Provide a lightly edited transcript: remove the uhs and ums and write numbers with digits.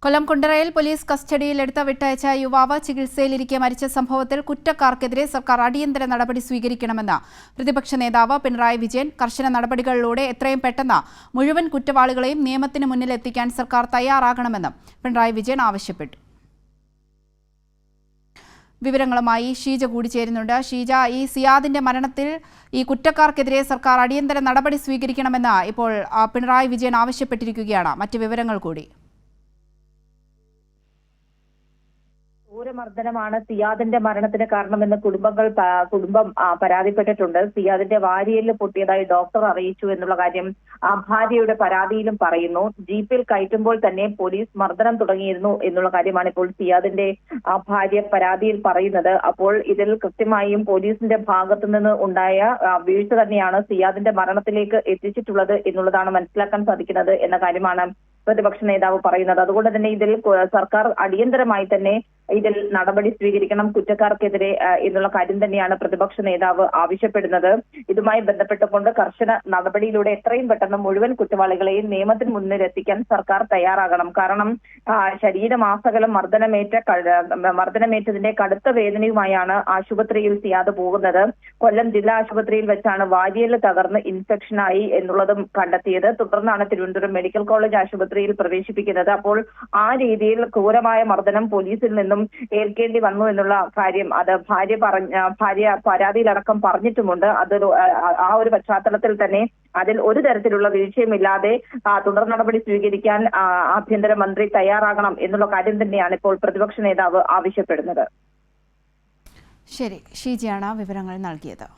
കൊല്ലം കുണ്ടറയിൽ police കസ്റ്റഡിയിലെടുത്ത് വിട്ടയച്ച യുവാവ് ചികിത്സയിലിരിക്കെ മരിച്ച സംഭവത്തിൽ കുറ്റക്കാർക്കെതിരെ സർക്കാർ അടിയന്തര നടപടി സ്വീകരിക്കണമെന്ന് പ്രതിപക്ഷ നേതാവ് പിണറായി വിജയൻ. കർശന നടപടികളിലൂടെ എത്രയും പെട്ടെന്ന് മുഴുവൻ കുറ്റവാളികളെയും നിയമത്തിന് മുന്നിലെത്തിക്കാൻ സർക്കാർ തയ്യാറാകണമെന്നും പിണറായി വിജയൻ ആവശ്യപ്പെട്ടു. വിവരങ്ങളുമായി ഷീജ കൂടി ചേരുന്നുണ്ട്. ഷീജ, ഈ സിയാദിന്റെ മരണത്തിൽ ഈ കുറ്റക്കാർക്കെതിരെ സർക്കാർ അടിയന്തര നടപടി സ്വീകരിക്കണമെന്ന് ഇപ്പോൾ പിണറായി വിജയൻ ആവശ്യപ്പെട്ടിരിക്കുകയാണ്. മറ്റ് വിവരങ്ങൾ കൂടി. ക്രൂരമർദ്ദനമാണ് സിയാദിന്റെ മരണത്തിന് കാരണമെന്ന് കുടുംബം പരാതിപ്പെട്ടിട്ടുണ്ട്. സിയാദിന്റെ വാരിയലിൽ പൊട്ടിയതായി ഡോക്ടർ അറിയിച്ചു എന്നുള്ള കാര്യം ഭാര്യയുടെ പരാതിയിലും പറയുന്നു. ജീപ്പിൽ കയറ്റുമ്പോൾ തന്നെ പോലീസ് മർദ്ദനം തുടങ്ങിയിരുന്നു എന്നുള്ള കാര്യമാണ് ഇപ്പോൾ സിയാദിന്റെ ഭാര്യ പരാതിയിൽ പറയുന്നത്. അപ്പോൾ ഇതിൽ കൃത്യമായും പോലീസിന്റെ ഭാഗത്തു നിന്ന് ഉണ്ടായ വീഴ്ച തന്നെയാണ് സിയാദിന്റെ മരണത്തിലേക്ക് എത്തിച്ചിട്ടുള്ളത് എന്നുള്ളതാണ് മനസ്സിലാക്കാൻ സാധിക്കുന്നത് എന്ന കാര്യമാണ് പ്രതിപക്ഷ നേതാവ് പറയുന്നത്. അതുകൊണ്ട് തന്നെ ഇതിൽ സർക്കാർ അടിയന്തരമായി തന്നെ ഇതിൽ നടപടി സ്വീകരിക്കണം കുറ്റക്കാർക്കെതിരെ എന്നുള്ള കാര്യം തന്നെയാണ് പ്രതിപക്ഷ നേതാവ് ആവശ്യപ്പെടുന്നത്. ഇതുമായി ബന്ധപ്പെട്ടുകൊണ്ട് കർശന നടപടിയിലൂടെ എത്രയും പെട്ടെന്ന് മുഴുവൻ കുറ്റവാളികളെയും നിയമത്തിന് മുന്നിലെത്തിക്കാൻ സർക്കാർ തയ്യാറാകണം. കാരണം ശരീരമാസകലം മർദ്ദനമേറ്റതിന്റെ കടുത്ത വേദനയുമായാണ് ആശുപത്രിയിൽ സിയാദ് പോകുന്നത്. കൊല്ലം ജില്ലാ ആശുപത്രിയിൽ വെച്ചാണ് വാരിയല് തകർന്ന് ഇൻഫെക്ഷനായി എന്നുള്ളതും കണ്ടെത്തിയത്. തുടർന്നാണ് തിരുവനന്തപുരം മെഡിക്കൽ കോളേജ് ആശുപത്രിയിൽ പ്രവേശിപ്പിക്കുന്നത്. അപ്പോൾ ആ രീതിയിൽ ക്രൂരമായ മർദ്ദനം പോലീസിൽ നിന്നും ഏൽക്കേണ്ടി വന്നു എന്നുള്ള കാര്യം അത് ഭാര്യ പരാതിയിലടക്കം പറഞ്ഞിട്ടുമുണ്ട്. ആ ഒരു പശ്ചാത്തലത്തിൽ തന്നെ അതിൽ ഒരു തരത്തിലുള്ള വീഴ്ചയുമില്ലാതെ തുടർ നടപടി സ്വീകരിക്കാൻ ആഭ്യന്തരമന്ത്രി തയ്യാറാകണം എന്നുള്ള കാര്യം തന്നെയാണ് ഇപ്പോൾ പ്രതിപക്ഷ നേതാവ് ആവശ്യപ്പെടുന്നത്. ശരി, ഷീജയാണ് വിവരങ്ങൾ നൽകിയത്.